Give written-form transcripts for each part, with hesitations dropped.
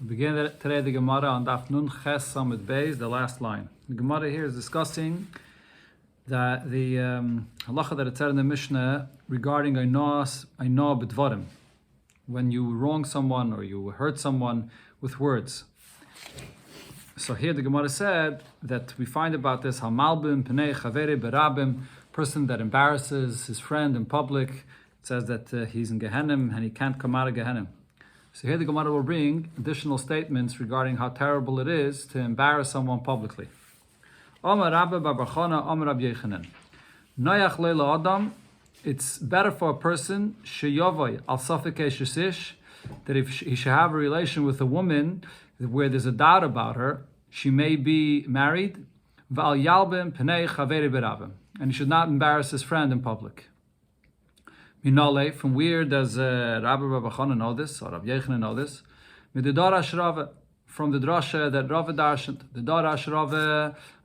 We begin today the Gemara on Daf Nun Ches Samid Beis, the last line. The Gemara here is discussing the halacha that it said in the Mishnah regarding Aino b'dvarim, when you wrong someone or you hurt someone with words. So here the Gemara said that we find about this Hamalbim Pnei Chaveri Berabim, person that embarrasses his friend in public. It says that he's in Gehenim and he can't come out of Gehenim. So here the Gemara will bring additional statements regarding how terrible it is to embarrass someone publicly. Amar Rabba Bar Chana, Amar Rabbi Yechanan. Noyach leila Adam, it's better for a person sheyavoy al safek eshesish, that if he should have a relation with a woman where there's a doubt about her, she may be married, v'al yalbim pnei chaveri berabim, and he should not embarrass his friend in public. Minole, from where does Rabbi Bar Chana know this, or Rabbi Yechanan know this? Mididarash Rava, from the drasha that Rava darshaned. The Darash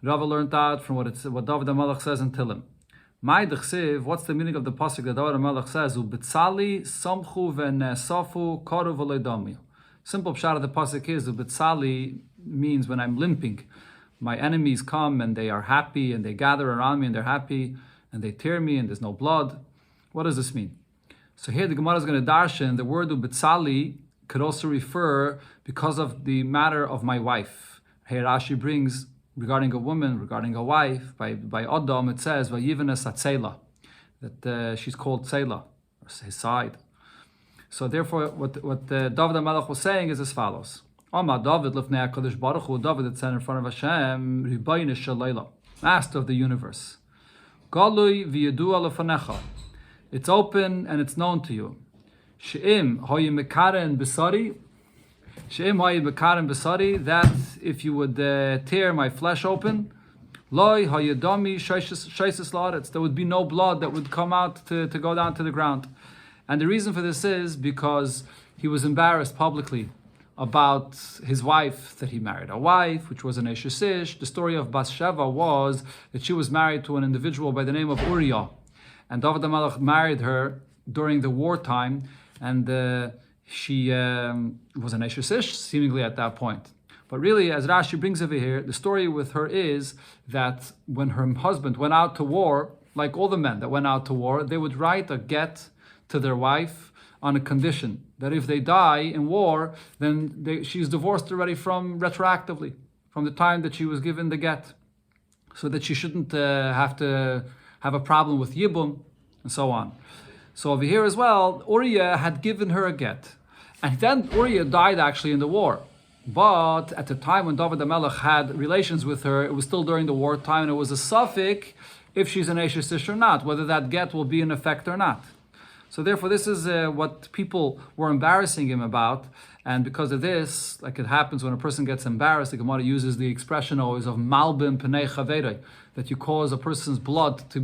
Rava learned out from what David HaMelech says in Tilim. My dechsiv, what's the meaning of the pasuk that David HaMelech says? Ubitzali samchu v'nesafu koru v'leidamiu. Simple pshat of the pasuk is ubitzali means when I'm limping, my enemies come and they are happy and they gather around me and they're happy and they tear me and there's no blood. What does this mean? So here the Gemara is going to darshan the word ubitzali could also refer because of the matter of my wife. Here Rashi brings regarding a woman, regarding a wife, by Adam it says vayivenes atzela, that she's called Tzela, or his side. So therefore what David HaMelech was saying is as follows. Amar David lifnei HaKadosh Baruch Hu, David that said in front of Hashem, Ribono shel Olam, Master of the universe. Galui v'yedua lefanecha, it's open and it's known to you. She'im hoyi mekaren besari, that if you would tear my flesh open, loy hayadami shaisis la'aretz, there would be no blood that would come out to go down to the ground. And the reason for this is because he was embarrassed publicly about his wife, that he married a wife, which was an Eshes Ish. The story of Bathsheba was that she was married to an individual by the name of Uriah. And David HaMelech married her during the wartime, and she was an Eshes Ish, seemingly at that point. But really, as Rashi brings over here, the story with her is that when her husband went out to war, like all the men that went out to war, they would write a get to their wife on a condition that if they die in war, then she's divorced already retroactively, from the time that she was given the get, so that she shouldn't have to have a problem with Yibum, and so on. So over here as well, Uriah had given her a get. And then Uriah died actually in the war. But at the time when David HaMelech had relations with her, it was still during the wartime, and it was a suffix if she's an Eshes Ish or not, whether that get will be in effect or not. So therefore, this is what people were embarrassing him about. And because of this, like it happens when a person gets embarrassed, the Gemara uses the expression always of malbim pnei chaveri, that you cause a person's blood to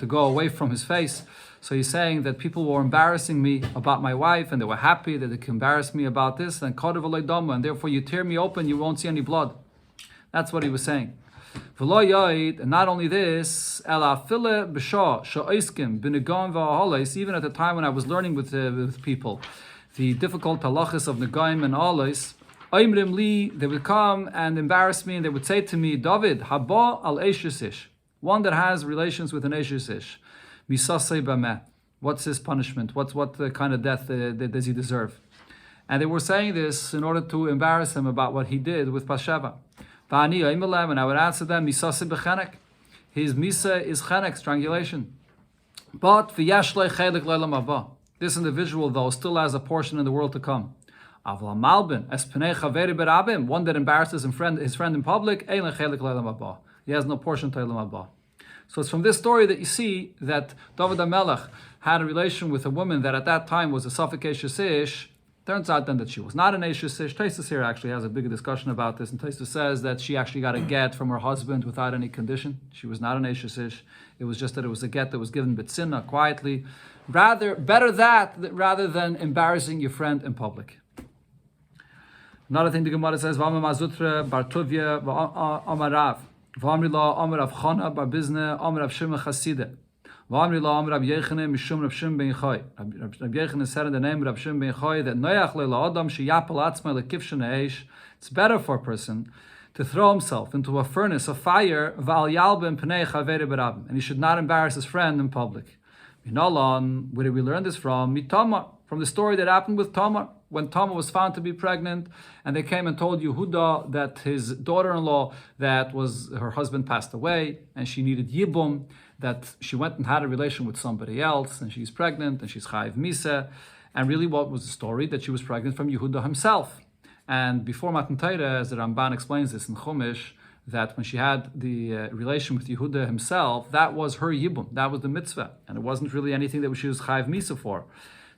go away from his face. So he's saying that people were embarrassing me about my wife, and they were happy that they could embarrass me about this, and and therefore you tear me open, you won't see any blood. That's what he was saying. And not only this, even at the time when I was learning with people, the difficult halachas of Negaim and Alais, they would come and embarrass me, and they would say to me, David, haba al Eshes Ish, one that has relations with an Eshes Ish, misasei b'meh, what's his punishment? What kind of death does he deserve? And they were saying this in order to embarrass him about what he did with Bathsheba. And I would answer them, misasei b'chenek, his misa is chenek, strangulation. But v'yash lo chelik l'olam haba, this individual, though, still has a portion in the world to come. Avla malbin es pnei chaveri berabim, one that embarrasses his friend in public, ein chelik l'olam haba, he has no portion to l'olam haba. So it's from this story that you see that David HaMelech had a relation with a woman that at that time was a suffix Eshes Ish. Turns out then that she was not an Eshes Ish. Taisus here actually has a bigger discussion about this, and Taisus says that she actually got a get from her husband without any condition. She was not an Eshes Ish. It was just that it was a get that was given b'tzinna, quietly. Better that rather than embarrassing your friend in public. Another thing the Gemara says, V'amar Mazutra bar Tuvia Amar Rav, V'amri la Amar Rav Chana bar Bizna Amar Rav Shimon Chasida, V'amri la'am Rabbi Yochanan mishum Rav Shimon ben Yochai. Rabbi Yochanan said in the name of Rav Shimon ben Yochai that noyach le'la'adam sheyapel atzmai lekivshin ha'esh. It's better for a person to throw himself into a furnace of fire, v'al yalben pnei chavei berabim, and he should not embarrass his friend in public. Minalan, where did we learn this from? Mitama, from the story that happened with Tamar, when Tamar was found to be pregnant, and they came and told Yehuda that his daughter-in-law, that was her husband passed away, and she needed yibum, that she went and had a relation with somebody else, and she's pregnant, and she's chayiv misa, and really what was the story? That she was pregnant from Yehuda himself. And before Matan Torah, as the Ramban explains this in Chumash, that when she had the relation with Yehuda himself, that was her yibum, that was the mitzvah, and it wasn't really anything that she was chayiv misa for.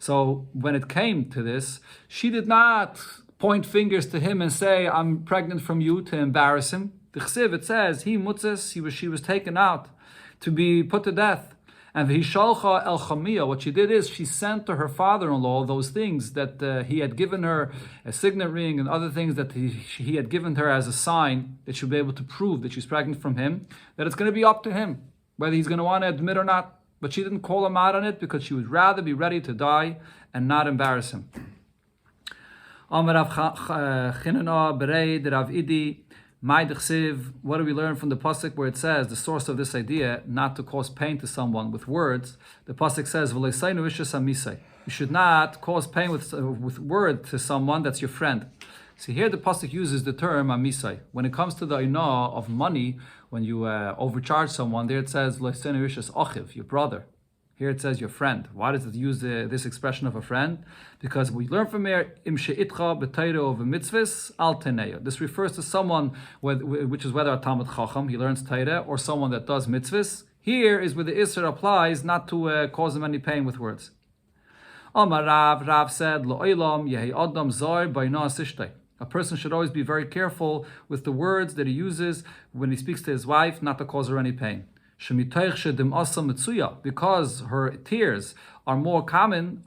So when it came to this, she did not point fingers to him and say, "I'm pregnant from you," to embarrass him. The Chsiv, it says, she was taken out to be put to death. And v'hishalcha el chamia, what she did is she sent to her father-in-law those things that he had given her, a signet ring and other things that he had given her as a sign that she'll be able to prove that she's pregnant from him, that it's going to be up to him, whether he's going to want to admit or not. But she didn't call him out on it because she would rather be ready to die and not embarrass him. Amar Rav Chinana Berei Rav Idi. What do we learn from the pasuk where it says the source of this idea not to cause pain to someone with words? The pasuk says, "You should not cause pain with word to someone that's your friend." See, here the pasuk uses the term amisai. When it comes to the inah of money, when you overcharge someone, there it says achiv, your brother. Here it says your friend. Why does it use this expression of a friend? Because we learn from here, im she'itcha b'tayro v'mitzvahs al teneya. This refers to someone which is whether a Talmud Chacham, he learns Torah, or someone that does mitzvahs. Here is where the Isser applies not to cause him any pain with words. Amar Rav said, Lo'olam yehi adam zar b'inah sishtei. A person should always be very careful with the words that he uses when he speaks to his wife, not to cause her any pain. Because her tears are more common,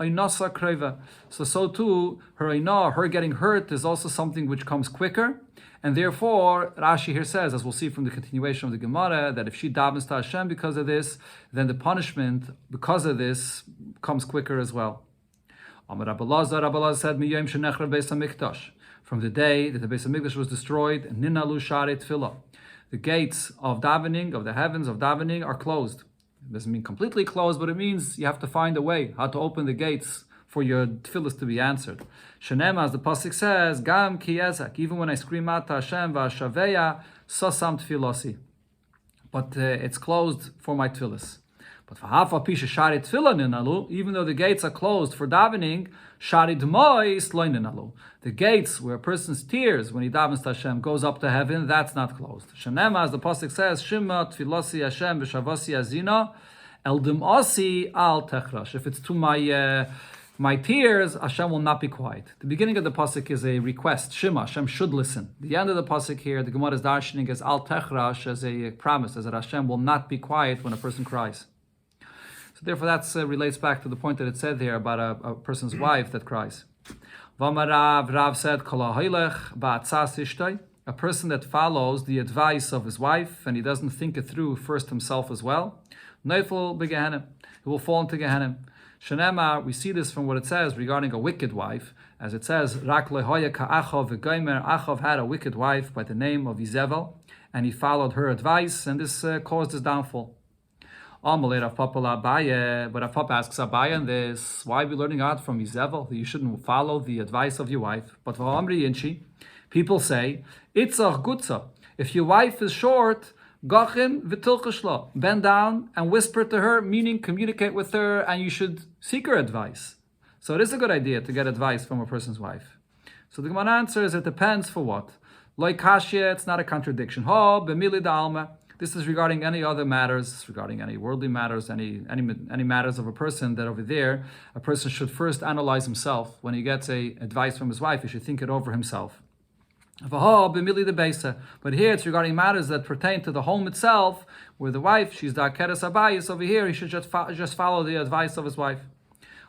so too her getting hurt is also something which comes quicker, and therefore Rashi here says, as we'll see from the continuation of the Gemara, that if she davens to Hashem because of this, then the punishment because of this comes quicker as well. Amar Rabbi Elazar said, from the day that the Beis Hamikdash was destroyed, ninalu sharei tefillah. The gates of davening, of the heavens of davening, are closed. It doesn't mean completely closed, but it means you have to find a way how to open the gates for your tefillahs to be answered. Shenema, as the pasuk says, Gam ki ezek, even when I scream out to Hashem, v'ashaveya, sasam tefilasi. But it's closed for my tefillahs. But even though the gates are closed for davening, the gates where a person's tears when he davens to Hashem goes up to heaven, that's not closed. Shenema, as the pasuk says, Shema tfilasi Hashem v'shavasi azina el dimasi al techrash. If it's to my tears, Hashem will not be quiet. The beginning of the pasuk is a request. Shema, Hashem should listen. The end of the pasuk here, the Gemara is darshaning as al techrash, as a promise, as that Hashem will not be quiet when a person cries. So therefore that relates back to the point that it said here about a person's wife that cries. Rav said, a person that follows the advice of his wife and he doesn't think it through first himself as well, he will fall into Gehenna. Shenema, we see this from what it says regarding a wicked wife, as it says, Achav had a wicked wife by the name of Izebel, and he followed her advice, and this caused his downfall. But Rav Papa asks Abaye on this, why are we learning out from Izebel that you shouldn't follow the advice of your wife? But people say, Itzach gutza, if your wife is short, gachin v'tilchashla, bend down and whisper to her, meaning communicate with her, and you should seek her advice. So it is a good idea to get advice from a person's wife. So the Gemara answers, it depends for what. Like kashya, it's not a contradiction. Ha, b'mili da'alma. This is regarding any other matters, regarding any worldly matters, any matters of a person, that over there, a person should first analyze himself. When he gets advice from his wife, he should think it over himself. But here it's regarding matters that pertain to the home itself, where the wife, she's the Akeres Abayis over here, he should just follow the advice of his wife.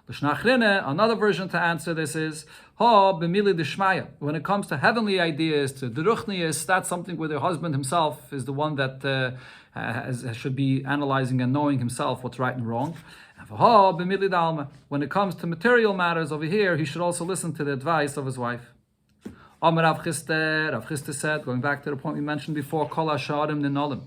Another version to answer this is when it comes to heavenly ideas, to deruchnius, that's something where the husband himself is the one that should be analyzing and knowing himself what's right and wrong. When it comes to material matters over here, he should also listen to the advice of his wife. Rav Chisda said, going back to the point we mentioned before, Kol hasharim ninolim.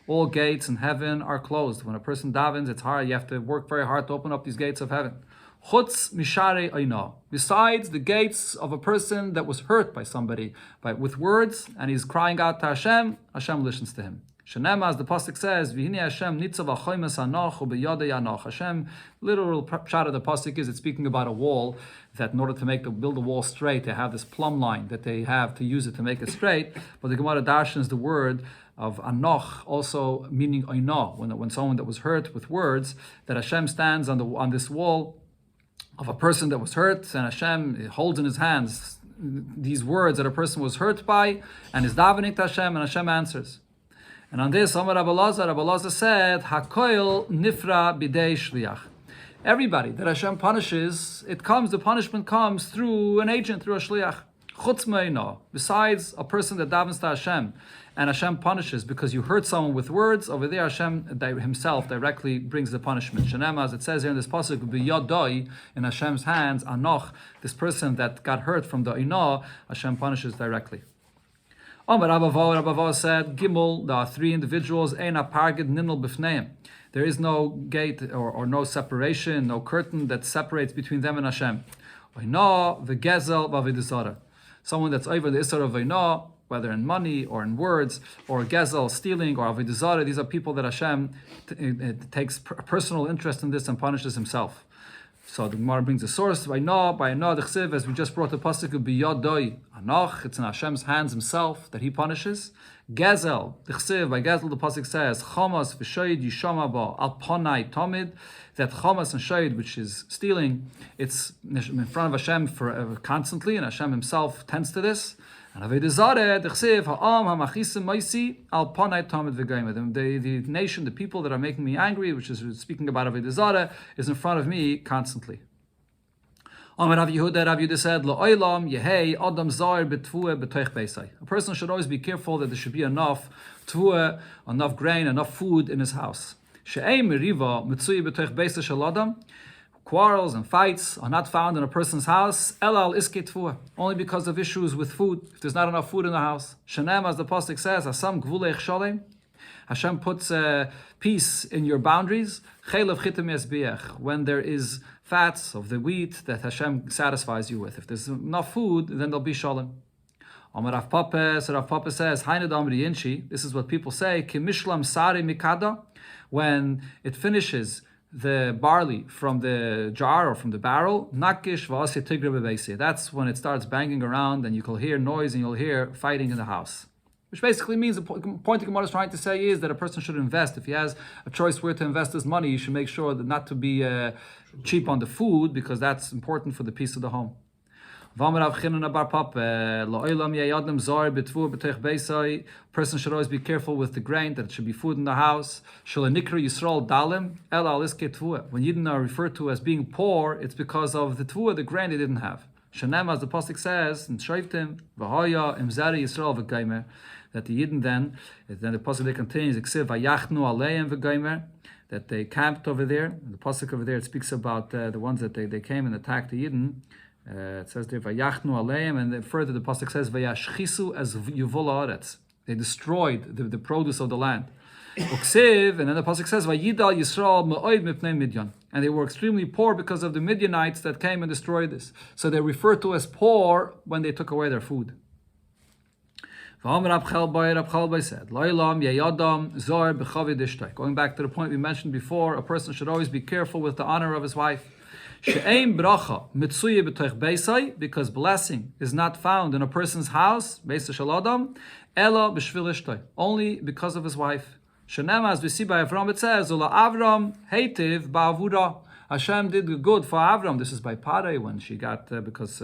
All gates in heaven are closed. When a person davens, it's hard. You have to work very hard to open up these gates of heaven. Chutz mishare oino. Besides the gates of a person that was hurt by somebody with words, and he's crying out to Hashem, Hashem listens to him. Shenema, as the pasuk says, V'hine Hashem nitzav achoymes hanoch u'beyodei hanoch. Hashem, literal pshat of the pasuk is it's speaking about a wall that in order to build the wall straight, they have this plumb line that they have to use it to make it straight. But the Gemara darshans the word of anoch, also meaning oino, when someone that was hurt with words, that Hashem stands on this wall of a person that was hurt, and Hashem holds in his hands these words that a person was hurt by, and is davening to Hashem, and Hashem answers. And on this, Amar Rabbi Elazar said, Hakoil nifra bidei shliach. Everybody that Hashem punishes, the punishment comes through an agent, through a shliach. Chutz me'ino, besides a person that davens to Hashem, and Hashem punishes because you hurt someone with words, over there Hashem himself directly brings the punishment. Shenem, as it says here in this pasuk, b'yadoi, in Hashem's hands, anoch, this person that got hurt from the ino, Hashem punishes directly. Rabba said, Gimel, there are three individuals, Eina pargid ninel b'fneim. There is no gate or no separation, no curtain that separates between them and Hashem. Oino v'gezel v'avidisara. Someone that's over the isar of oino, whether in money or in words, or gezel, stealing, or avidisara, these are people that Hashem takes personal interest in this and punishes himself. So the Gemara brings a source by no the chsiv, as we just brought the pasuk of biyadoi anoch. It's in Hashem's hands Himself that He punishes. Gezel, the chsiv by gezel, the pasuk says chamas v'shoyd yishama ba al ponai tomid. That chamas and shoyd, which is stealing, it's in front of Hashem constantly, and Hashem Himself tends to this. And avedizare, the chsiv ha'am ha'machisim moisi al ponai tomid v'gaymed. The nation, the people that are making me angry, which is speaking about avedizare, is in front of me constantly. Rav Yehuda said, Lo'olam yehei adam zar b'tvuah b'toich beisai. A person should always be careful that there should be enough tvuah, enough grain, enough food in his house. She'ei meriva mitzui b'toich beisai shel adam. Quarrels and fights are not found in a person's house, elal iske tvuah, only because of issues with food. If there's not enough food in the house. Shenem, as the pasuk says, Hasam gvulech shalem. Hashem puts peace in your boundaries. Chelev chitim yesbiach, when there is fats of the wheat that Hashem satisfies you with. If there's enough food, then there'll be shalom. Amar Rav Papa, so Rav Papa says, Hained Amri Yinchi, this is what people say, Kimishlam Sari Mikada, when it finishes the barley from the jar or from the barrel, Nakish V'asi Tigre Bebeisi. That's when it starts banging around and you can hear noise and you'll hear fighting in the house. Which basically means, the point the Gemara is trying to say is that a person should invest. If he has a choice where to invest his money, he should make sure that not to be cheap on the food, because that's important for the peace of the home. A person should always be careful with the grain, that it should be food in the house. When Yidden are referred to as being poor, it's because of the tvuah, the grain they didn't have. Shanem, as the pasuk says in Shreiftim, V'hoya imzari Yisrael v'gaimer, that the Yidden then the pasuk there continues, Eksiv v'yachnu aleim v'gaimer, that they camped over there. The pasuk over there, it speaks about the ones that they came and attacked the Yidden. It says there v'yachnu aleim, and then further the pasuk says v'yashchisu as yuvol haaretz. They destroyed the produce of the land. Uksiv, and then the pasuk says v'yidal Yisrael me'oid mipnei Midyan. And they were extremely poor because of the Midianites that came and destroyed this. So they referred to as poor when they took away their food. Going back to the point we mentioned before, a person should always be careful with the honor of his wife. Because blessing is not found in a person's house, only because of his wife. As we see by Avram, it says, Avram heitiv ba'avura. Hashem did good for Avram. This is by Pare, when she got, because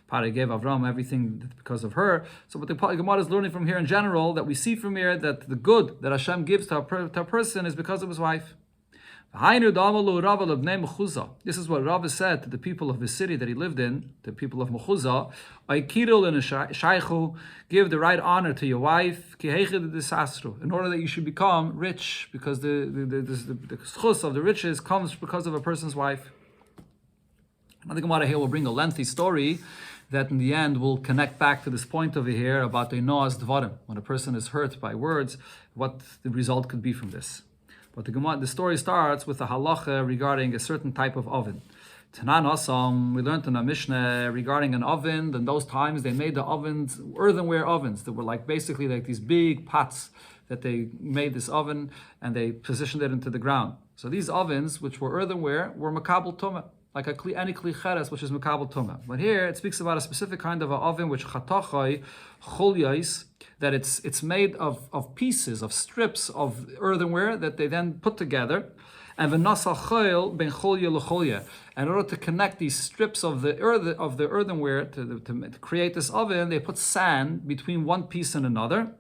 Pare gave Avram everything because of her. So what the Gemara is learning from here in general, that we see from here that the good that Hashem gives to a person is because of his wife. This is what Rava said to the people of the city that he lived in, the people of Mechuzah. Give the right honor to your wife, in order that you should become rich, because the schus of the riches comes because of a person's wife. I think Gemara here will bring a lengthy story that in the end will connect back to this point over here about the Noah's Dvarim. When a person is hurt by words, what the result could be from this. But the story starts with a halacha regarding a certain type of oven. Tanan Asam, we learned in a Mishnah regarding an oven. In those times, they made the ovens, earthenware ovens, that were basically like these big pots that they made this oven and they positioned it into the ground. So these ovens, which were earthenware, were makabel tumah, like any kli cheres, which is makabel tumah. But here it speaks about a specific kind of an oven, which chatachai cholyais, that it's made of pieces, of strips of earthenware that they then put together. And v'nasal choil ben cholya lecholya. In order to connect these strips of the earthenware to create this oven, they put sand between one piece and another.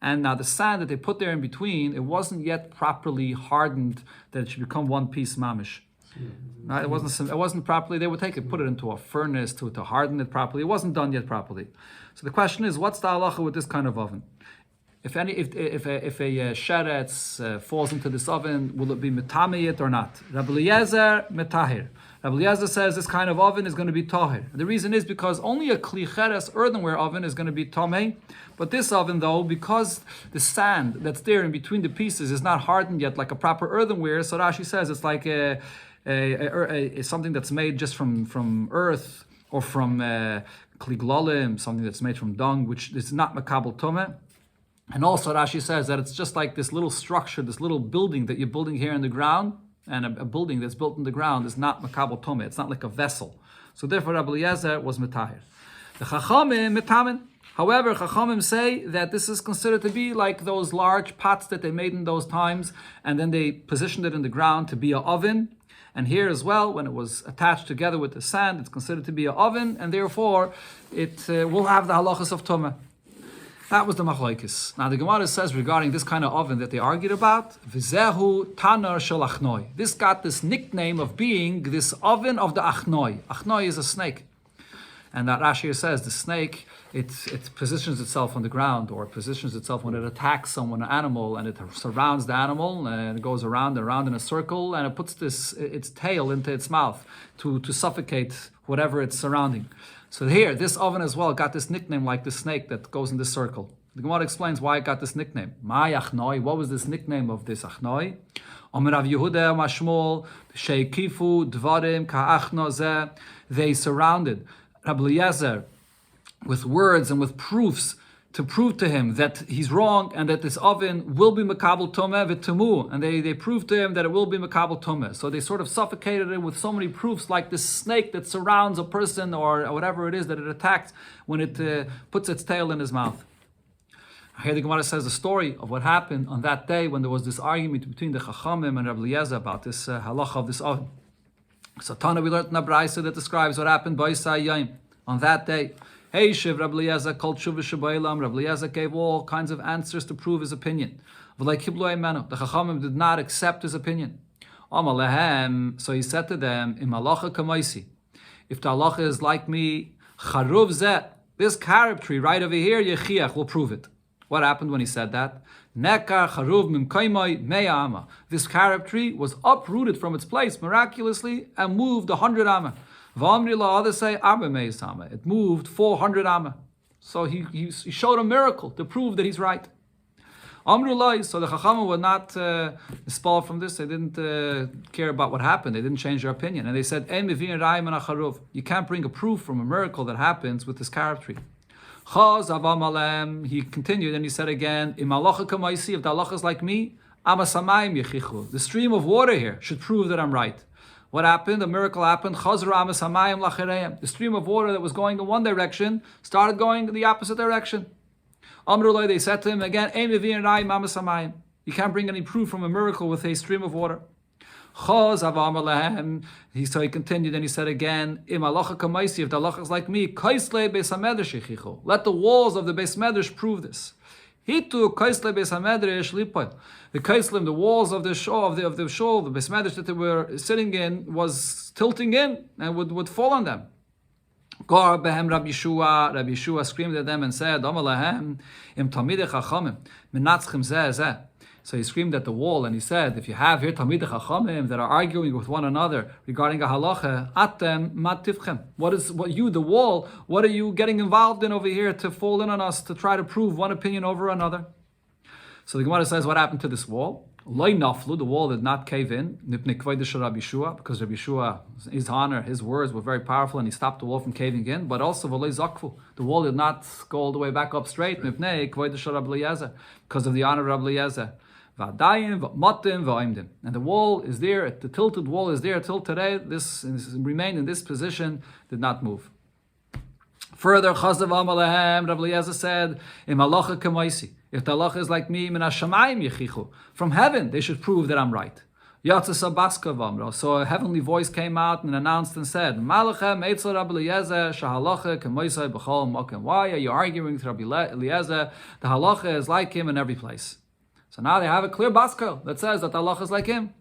And now the sand that they put there in between, it wasn't yet properly hardened that it should become one piece mamish. Right? It wasn't properly. They would take it, put it into a furnace to harden it properly. It wasn't done yet properly. So the question is, what's the halacha with this kind of oven? If a sheretz falls into this oven, will it be metameyit or not? Rabbi Eliezer metahir. Rabbi Eliezer says this kind of oven is going to be tahir. The reason is because only a kli cheres earthenware oven is going to be tamei, but this oven though, because the sand that's there in between the pieces is not hardened yet like a proper earthenware, so Rashi says it's like something that's made just from earth or from kliglalim, something that's made from dung, which is not makabel tumah. And also Rashi says that it's just like this little structure, this little building that you're building here in the ground, and a building that's built in the ground is not makabel tumah. It's not like a vessel. So therefore Rabbi Eliezer was metahir. The Chachamim metamin. However, Chachamim say that this is considered to be like those large pots that they made in those times, and then they positioned it in the ground to be an oven. And here as well, when it was attached together with the sand, it's considered to be an oven, and therefore it will have the halachas of tumah. That was the machlokes. Now the Gemara says regarding this kind of oven that they argued about, V'zehu tanar shel achnoi. This got this nickname of being this oven of the achnoi. Achnoi is a snake. And that Rashi says the snake, it positions itself on the ground, or it positions itself when it attacks someone, an animal, and it surrounds the animal, and it goes around and around in a circle, and it puts its tail into its mouth to suffocate whatever it's surrounding. So here, this oven as well got this nickname like the snake that goes in this circle. The Gemara explains why it got this nickname. My achnoi, what was this nickname of this achnoi? Omer Rav Yehuda Mashmol, Sheikifu Dvarim Ka'achno Zeh. They surrounded Rabbi Eliezer with words and with proofs to prove to him that he's wrong and that this oven will be makabel tumah v'tumu, and they proved to him that it will be makabel tumah. So they sort of suffocated it with so many proofs, like this snake that surrounds a person or whatever it is that it attacks when it puts its tail in his mouth. Here the Gemara says the story of what happened on that day when there was this argument between the Chachamim and Rabbi Eliezer about this halacha of this oven. So Tana, we learned in a brayso that describes what happened by Yom on that day. Hey, Shiv, Rabbi Eliezer called Shuvah Shabba'ilam. Rabbi Eliezer gave all kinds of answers to prove his opinion. The Chachamim did not accept his opinion. So he said to them, Im halacha kamaisi. If the halacha is like me, charuv zeh, this carob tree right over here, yechiach, will prove it. What happened when he said that? Nekar charuv mimkaimai me'ama. This carob tree was uprooted from its place miraculously and moved 100 amma. V'amri la, others say arba meis amma. It moved 400 amma. So he showed a miracle to prove that he's right. Amrullah, so the Chachamim were not expelled from this. They didn't care about what happened. They didn't change their opinion. And they said, you can't bring a proof from a miracle that happens with this carob tree. He continued and he said again, if the halacha is like me, the stream of water here should prove that I'm right. What happened? A miracle happened. The stream of water that was going in one direction started going in the opposite direction. Amrullah, they said to him again, you can't bring any proof from a miracle with a stream of water. So he continued and he said again, if the halacha is like me, let the walls of the Beis Medrash prove this. Hitu kaisle beis hamedresh lipoil. The kaislim, the walls of the shul, the beis medrash that they were sitting in, was tilting in and would fall on them. Gar behem Rabbi Yeshua screamed at them and said, Amalahem im talmidei chachamim menatzchem zeh zeh. So he screamed at the wall and he said, if you have here talmidei chachamim that are arguing with one another regarding a halacha, atem mativchem. What you, the wall, what are you getting involved in over here to fall in on us to try to prove one opinion over another? So the Gemara says, what happened to this wall? Loi naflu, the wall did not cave in, nipnei kvodesh Rabbi Yeshua, because Rabbi Yeshua, his honor, his words were very powerful, and he stopped the wall from caving in. But also v'loi zakfu, the wall did not go all the way back up straight, nipnei kvodesh Rabbi Eliezer, because of the honor of Rabbi Eliezer. V'adayim v'matim v'aimdim, and the wall is there. The tilted wall is there till today. This remained in this position, did not move. Further, Chazav Amalehem, Rabbi Eliezer said, Im halacha k'maisi. If the halacha is like me, min hashamayim yechichu. From heaven, they should prove that I'm right. Yatzas abaska v'amro. So a heavenly voice came out and announced and said, Malachem eitzel Rabbi Eliezer, shahalacha k'maisai b'chol mokem. Why are you arguing with Rabbi Eliezer? The halacha is like him in every place. So now they have a clear baskel that says that the halacha is like him.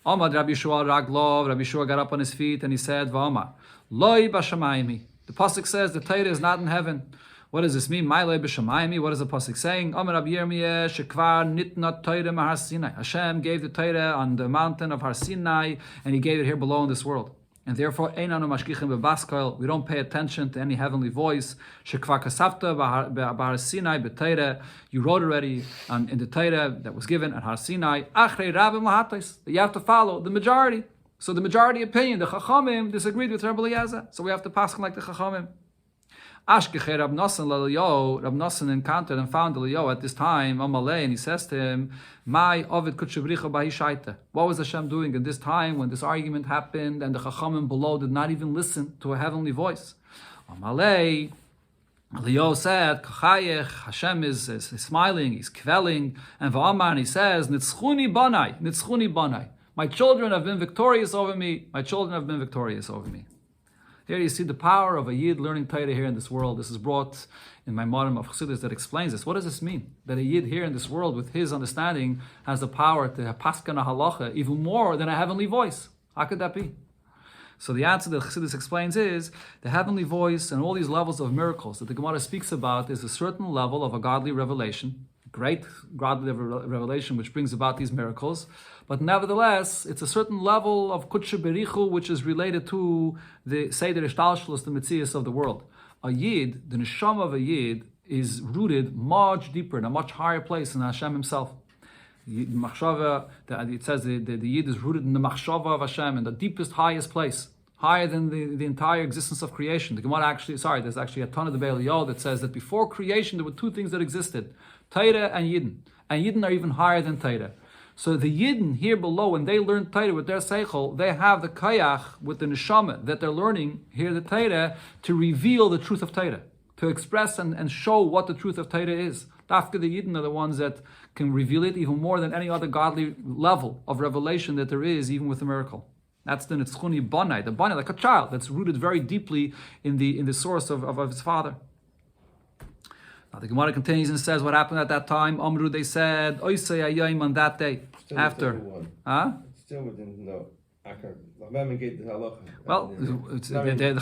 Amad Rabbi Yeshua raglov. Rabbi Yeshua got up on his feet and he said, V'amar, loi b'shamayim. The pasuk says the Torah is not in heaven. What does this mean? What is the pasuk saying? Hashem gave the Torah on the mountain of Har Sinai, and He gave it here below in this world. And therefore, we don't pay attention to any heavenly voice. You wrote already in the Torah that was given at Har Sinai. You have to follow the majority. So the majority opinion, the Chachamim, disagreed with Rabbi Eliezer. So we have to pass like the Chachamim. Ashkeche Rab Nosson encountered and found Eliyahu at this time, Amalei, and he says to him, "My Ovid Kutshavricha Bahishaita." What was Hashem doing in this time when this argument happened and the Chachamim below did not even listen to a heavenly voice? Amalei, Eliyahu said, "Kachayech." Hashem is smiling, he's kvelling, and Va'amar, he says, "Nitzchuni banai." My children have been victorious over me. My children have been victorious over me. Here you see the power of a Yid learning Torah here in this world. This is brought in my modern of Chassidus that explains this. What does this mean? That a Yid here in this world with his understanding has the power to have paskan a halacha even more than a heavenly voice. How could that be? So the answer that Chassidus explains is the heavenly voice and all these levels of miracles that the Gemara speaks about is a certain level of a godly revelation, great godly revelation which brings about these miracles. But nevertheless, it's a certain level of kutsha berichu which is related to the Seder Ishtalshlus, the Metzias of the world. A Yid, the neshama of a Yid, is rooted much deeper in a much higher place than Hashem Himself. It says the Yid is rooted in the machshava of Hashem, in the deepest, highest place, higher than the entire existence of creation. The Gemara there's actually a ton of the Be'eliyah that says that before creation there were two things that existed, Torah and Yidden. And Yidden are even higher than Torah. So the Yidden here below, when they learn Torah with their seichel, they have the kayach with the neshama that they're learning here the Torah to reveal the truth of Torah, to express and show what the truth of Torah is. Dafka the Yidden are the ones that can reveal it even more than any other godly level of revelation that there is, even with a miracle. That's the nitzchuni banai, the banai, like a child that's rooted very deeply in the source of his father. Now the Gemara continues and says what happened at that time. Amru, they said, Oisei ayayim on that day. Still after. Still within the Akar. Well, the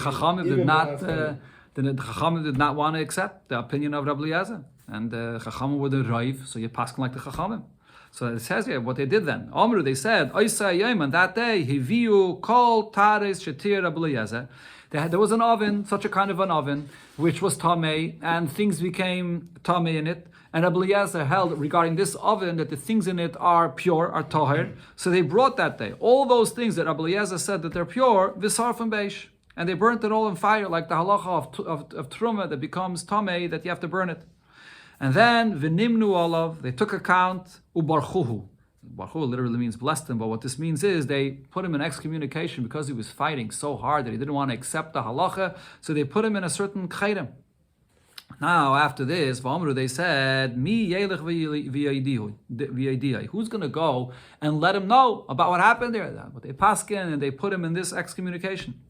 Chachamim did not. The Chachamim did not want to accept the opinion of Rabbi Eliezer, and the Chachamim were the Raiv, so you pass like the Chachamim. So it says here what they did then. Amru, they said, Oisei ayayim on that day. Hiviu kol tares shetir Rabbi Eliezer. There was an oven, such a kind of an oven, which was tamei, and things became tamei in it. And Rabbi Eliezer held regarding this oven that the things in it are pure, are tahir. So they brought that day all those things that Rabbi Eliezer said that they're pure, visar from beish, and they burnt it all in fire, like the halacha of truma that becomes tamei, that you have to burn it. And then v'nimnu olav, they took account ubarchuhu. Baruch literally means blessed him, but what this means is they put him in excommunication because he was fighting so hard that he didn't want to accept the halacha, so they put him in a certain chayrim. Now, after this, V'amru, they said, Mi yelech v'yadiyah. Who's going to go and let him know about what happened there? But they paskin and they put him in this excommunication.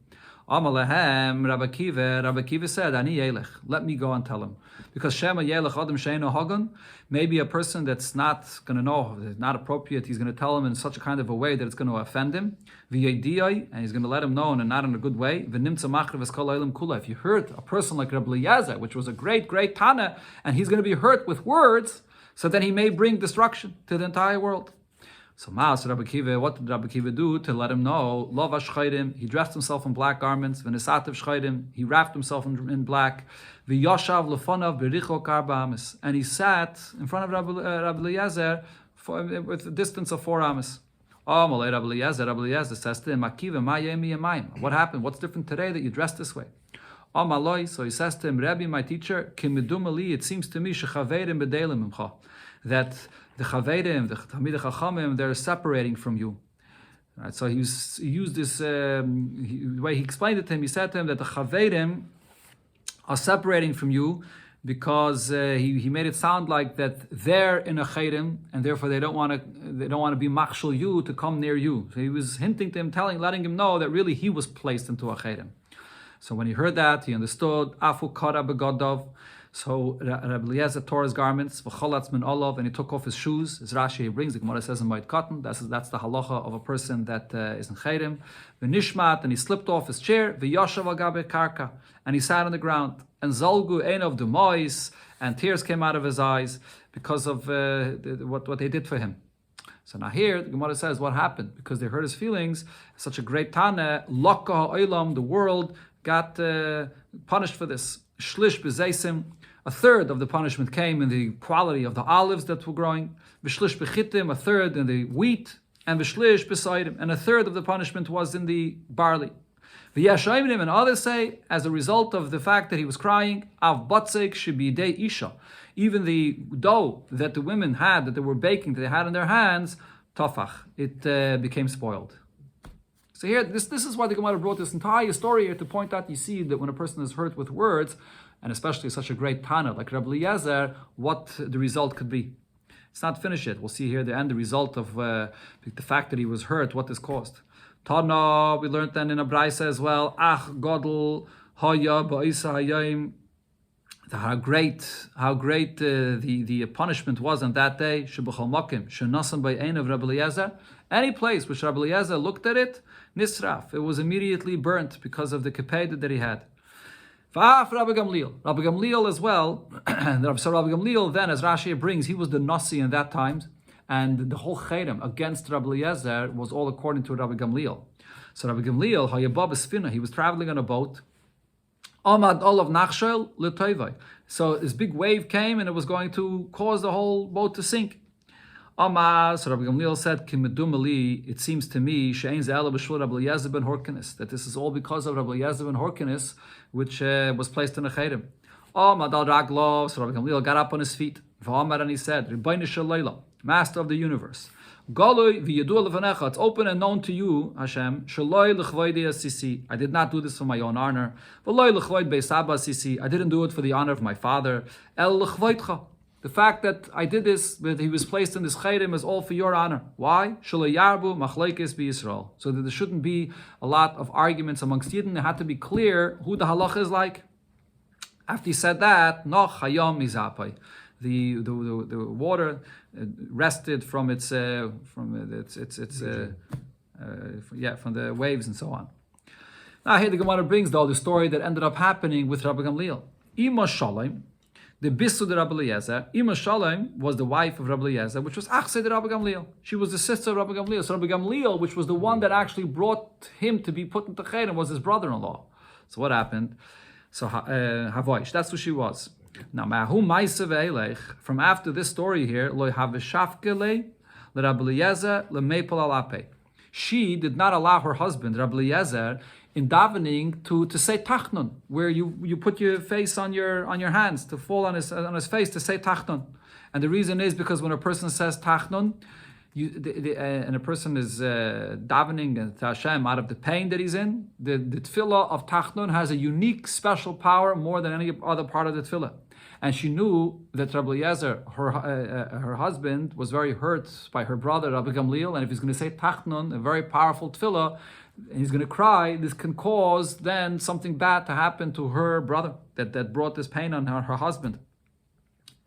Amalehem, Rabbi Kiva said, Ani Yelech, let me go and tell him. Because Shema Yelech Adam Sheino Hagan, maybe a person that's not going to know, not appropriate, he's going to tell him in such a kind of a way that it's going to offend him. V'yediyai, and he's going to let him know and not in a good way. V'nimtza machrev es kol ha'olam kula. If you hurt a person like Rabbi Eliezer, which was a great, great Tana, and he's going to be hurt with words, so then he may bring destruction to the entire world. So Maas Rabbi Kiva, what did Rabbi Kiva do to let him know? Lova shchaydim, he dressed himself in black garments. V'nesativ shchaydim, he wrapped himself in black. V'yoshav lefonav bericho karba amis, and he sat in front of Rabbi Eliezer with a distance of 4 amis. Oh, Malay Rabbi Eliezer says to him, Akiva, ma yemi yamayim. What happened? What's different today that you dressed this way? Oh, Malay, so he says to him, Rabbi, my teacher, kimidum ali, it seems to me, shechaverim bedelim imcha, that the Chavedim, the Talmidei Chachamim, they're separating from you. Right, so he used this, the way he explained it to him, he said to him that the Chavedim are separating from you because he made it sound like that they're in a Chedim and therefore they don't want to be machshel you to come near you. So he was hinting to him, letting him know that really he was placed into a Chedim. So when he heard that, he understood, Afu Kara Begodov. So Rabbi Eliezer tore his garments, v'cholatz min olav, and he took off his shoes. As Rashi brings, the Gemara says in Moed Katan, that's the halacha of a person that is in Chedim. V'nishmat, and he slipped off his chair, v'yoshav al gabe karka, and he sat on the ground. And zolgu ein of dumois, and tears came out of his eyes because of what they did for him. So now here, the Gemara says, what happened? Because they hurt his feelings, such a great Tana, lokka ha'olam, the world got punished for this. Shlish b'zeisim, a third of the punishment came in the quality of the olives that were growing. V'shlish b'chitim, a third in the wheat, and v'shlish b'saidim, and a third of the punishment was in the barley. V'yashayimim, and others say, as a result of the fact that he was crying, av batzek shebidei isha, even the dough that the women had, that they were baking, that they had in their hands, tafach, it became spoiled. So here, this is why the Gemara brought this entire story here to point out, you see, that when a person is hurt with words, and especially such a great Tana like Rabbi Eliezer, what the result could be. It's not finished yet. We'll see here the end, the result of the fact that he was hurt, what this caused. Tana, we learned then in a Braisa as well, Ach Godel Haya Ba'isa Hayayim, how great the punishment was on that day. Shebachal Makim Shenasan by Ein of Rabbi Eliezer. Any place which Rabbi Eliezer looked at it, Nisraf, it was immediately burnt because of the kepeda that he had. Rabbi Gamliel as well. So Rabbi Gamliel then, as Rashi brings, he was the Nasi in that time, and the whole Chedem against Rabbi Eliezer was all according to Rabbi Gamliel. So Rabbi Gamliel, Hayabab Spina, he was traveling on a boat. Amad Olav Nachshel L'Toivai. So this big wave came and it was going to cause the whole boat to sink. Amar, so Rabbi Gamliel said, Kimedumali, it seems to me, She'ein Ze'ela B'Shul Rabbi Eliezer ben Horkenes, that this is all because of Rabbi Eliezer ben Horkenes, which was placed in a Chedim. Amad al Raglo, so Rabbi Gamliel got up on his feet. V'amar, and he said, Rebbeinu Shalayla, Master of the universe. Goloi v'yedu levanecha, it's open and known to you, Hashem, Shaloi l'chvoidei asisi, I did not do this for my own honor. V'loi l'chvoid beis abba asisi, I didn't do it for the honor of my father. El l'chvoidcha, the fact that I did this, that he was placed in this chayrim, is all for your honor. Why? Shaloi yarbu machlekes b'Yisrael, so that there shouldn't be a lot of arguments amongst Yidden. It had to be clear who the halach is like. After he said that, noch hayom mizapai, the water rested from from the waves and so on. Now here the Gemara brings though the story that ended up happening with Rabbi Gamliel. Ima Shalom, the Bisu de Rabbi Eliezer. Ima Shalom was the wife of Rabbi Eliezer, which was Achse de Rabbi Gamliel. She was the sister of Rabbi Gamliel. So Rabbi Gamliel, which was the one that actually brought him to be put into Chedem, was his brother-in-law. So what happened? So Havoish, that's who she was. Now, from after this story here, she did not allow her husband, Rabbi Eliezer, in davening to say tachnun, where you put your face on your hands, to fall on his face to say tachnun. And the reason is because when a person says tachnun, and a person is davening to Hashem out of the pain that he's in, the tefillah of Tachnun has a unique, special power more than any other part of the tefillah. And she knew that Rabbi Eliezer, her husband, was very hurt by her brother Rabbi Gamliel, and if he's going to say Tachnun, a very powerful tefillah, and he's going to cry, this can cause then something bad to happen to her brother that brought this pain on her husband.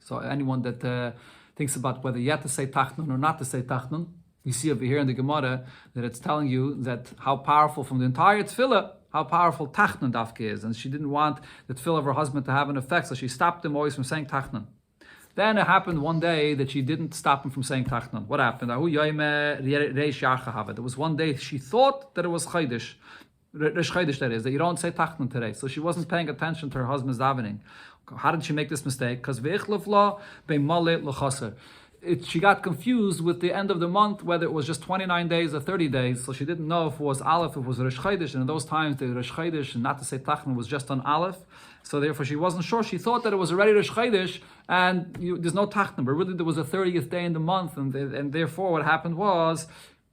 So anyone that thinks about whether you have to say tachnun or not to say tachnun, you see over here in the Gemara that it's telling you that how powerful from the entire tefillah, how powerful tachnun dafke is. And she didn't want the tefillah of her husband to have an effect, so she stopped him always from saying tachnun. Then it happened one day that she didn't stop him from saying tachnun. What happened? There was one day she thought that it was chaydish. Rish chaydish, that is, that you don't say tachnun today. So she wasn't paying attention to her husband's davening. How did she make this mistake? Because she got confused with the end of the month, whether it was just 29 days or 30 days. So she didn't know if it was Aleph, if it was Rish Chodesh. And in those times, the Rish Chodesh, and not to say Tachnun, was just on Aleph. So therefore, she wasn't sure. She thought that it was already Rish Chodesh, and there's no Tachnun. But really, there was a 30th day in the month. And therefore, what happened was,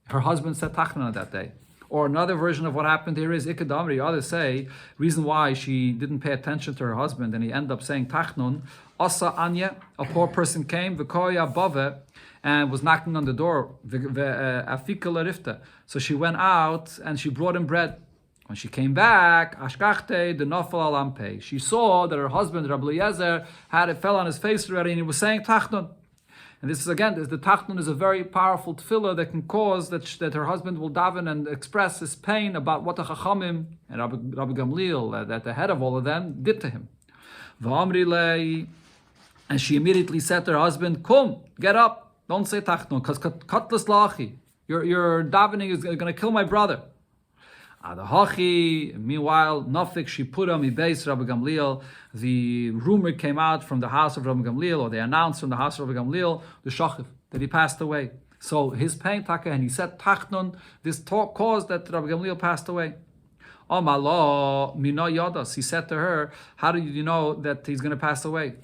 her husband said Tachnun on that day. Or another version of what happened here is Ikadamri. Others say, reason why she didn't pay attention to her husband and he ended up saying Tachnun, Asa Anya, a poor person came, V'koya Bava, and was knocking on the door, Afika Larifta. So she went out and she brought him bread. When she came back, Ashkachte, the Nofal Alampe, she saw that her husband, Rabbi Eliezer, fell on his face already and he was saying Tachnun. And this is again, the Tachnun is a very powerful tefillah that can cause that her husband will daven and express his pain about what the Chachamim and Rabbi Gamliel, that the head of all of them, did to him. And she immediately said to her husband, "Come, get up, don't say Tachnun, because Katlas Lachi, your davening is going to kill my brother." Meanwhile, Nafik, she put on base Rabbi Gamliel. The rumor came out from the house of Rabbi Gamliel, or they announced from the house of Rabbi Gamliel, the Shachiv, that he passed away. So his pain, Taka, and he said Tachnun, this talk caused that Rabbi Gamliel passed away. Amalo, Mina Yadas, he said to her, how do you know that he's going to pass away?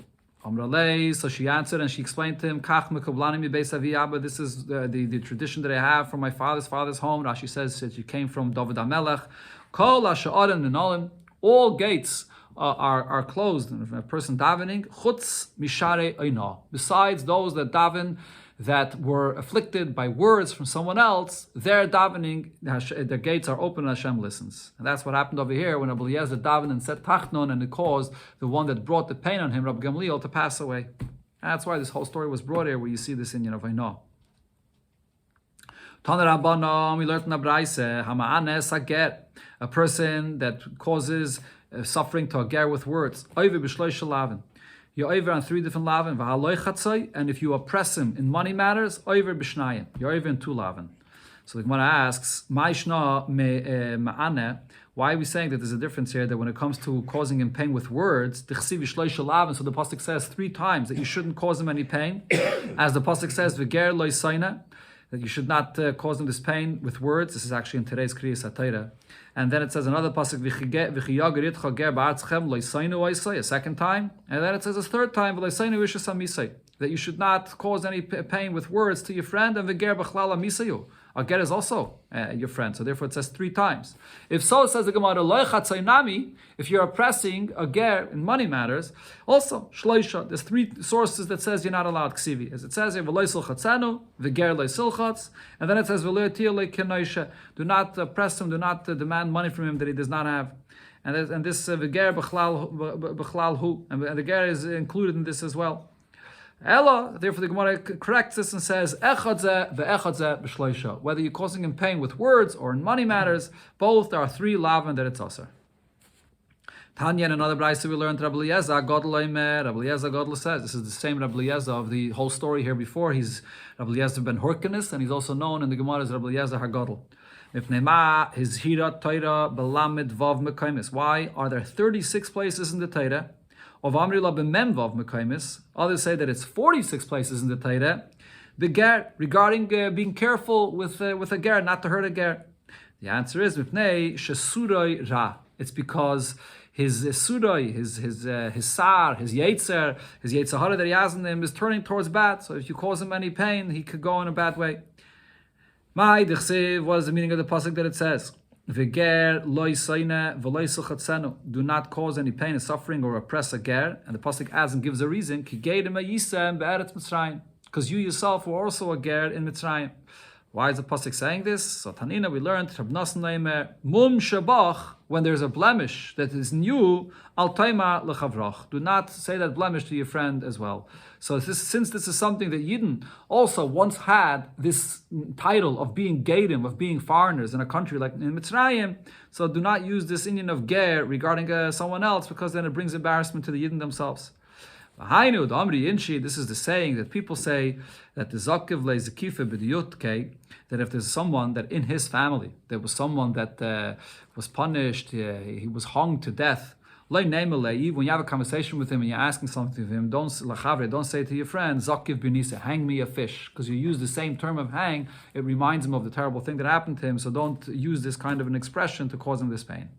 Amralei, so she answered and she explained to him, Kach mekublani mi beis avi abba, this is the tradition that I have from my father's home. Rashi says that you came from David HaMelech. Kol ha'sha'arim nenolim, all gates are closed. And if a person davening, chutz mishare oina, besides those that daven that were afflicted by words from someone else, their davening, their gates are open and Hashem listens. And that's what happened over here when Rabbi Eliezer davened and said Tachnun, and it caused the one that brought the pain on him, Rabbi Gamliel, to pass away. And that's why this whole story was brought here, where you see this in Vaino. Tana Rabbanon, we learned in the Braise, Hama'anes Hager, a person that causes suffering to a ger with words. Oive b'shloish lavin. You're over on 3 different lavin, and if you oppress him in money matters, over b'shnayim. You're over in 2 lavin. So the Gemara asks, Ma'ishna ma'ane, why are we saying that there's a difference here, that when it comes to causing him pain with words, so the pasuk says 3 times that you shouldn't cause him any pain, as the pasuk says, v'ger lo yisayna, that you should not cause him this pain with words. This is actually in today's Kriyas HaTorah. And then it says another pasuk, a second time. And then it says a third time, that you should not cause any pain with words to your friend. And v'ger b'chlal amisayu. A ger is also your friend. So therefore it says 3 times. If so, it says the Gemara, if you're oppressing a ger in money matters, also, shloisha, there's 3 sources that says you're not allowed ksivi. As it says here, v'ger leisilchatz, and then it says, do not oppress him, do not demand money from him that he does not have. And this v'ger b'chlal hu, and the ger is included in this as well. Ella, therefore the Gemara corrects this and says, echadze ve'echadze b'shloisha. Whether you're causing him pain with words or in money matters, both there are 3 lavin that it's aser. Tanya, in another brayse we learned, Rabbi Eliezer Godel says, this is the same Rabbi Eliezer of the whole story here before. He's Rabbi Eliezer ben Horkenis, and he's also known in the Gemara as Rabbi Eliezer HaGodel. His hira Torah belamed vav mekaimis. Why are there 36 places in the Torah of Amrila b'mem vav mekaimis? Others say that it's 46 places in the Torah. The ger, regarding being careful with a ger, not to hurt a ger. The answer is mipnei shesuroi ra. It's because his suroi, his sar, his yetzer hara that he has in him is turning towards bad. So if you cause him any pain, he could go in a bad way. What is the meaning of the pasuk that it says? V'ger lo yisayne v'lo yischatzenu. Do not cause any pain and suffering or oppress a ger. And the pasuk adds and gives a reason. Ki geidem yisem be'eretz Mitzrayim. Because you yourself were also a ger in Mitzrayim. Why is the pasuk saying this? So Tanina, we learned mum shabach, when there's a blemish that is new, al taima lechavrach. Do not say that blemish to your friend as well. So since this is something that Yidden also once had this title of being Gedim, of being foreigners in a country like in Mitzrayim, so do not use this Indian of ger regarding someone else, because then it brings embarrassment to the Yidden themselves. This is the saying that people say that the zakiv le zakifa b'diyutke, that if there's someone that in his family there was someone that was punished, he was hung to death. When you have a conversation with him and you're asking something of him, don't say to your friend, zakiv b'nisa, hang me a fish, because you use the same term of hang. It reminds him of the terrible thing that happened to him. So don't use this kind of an expression to cause him this pain.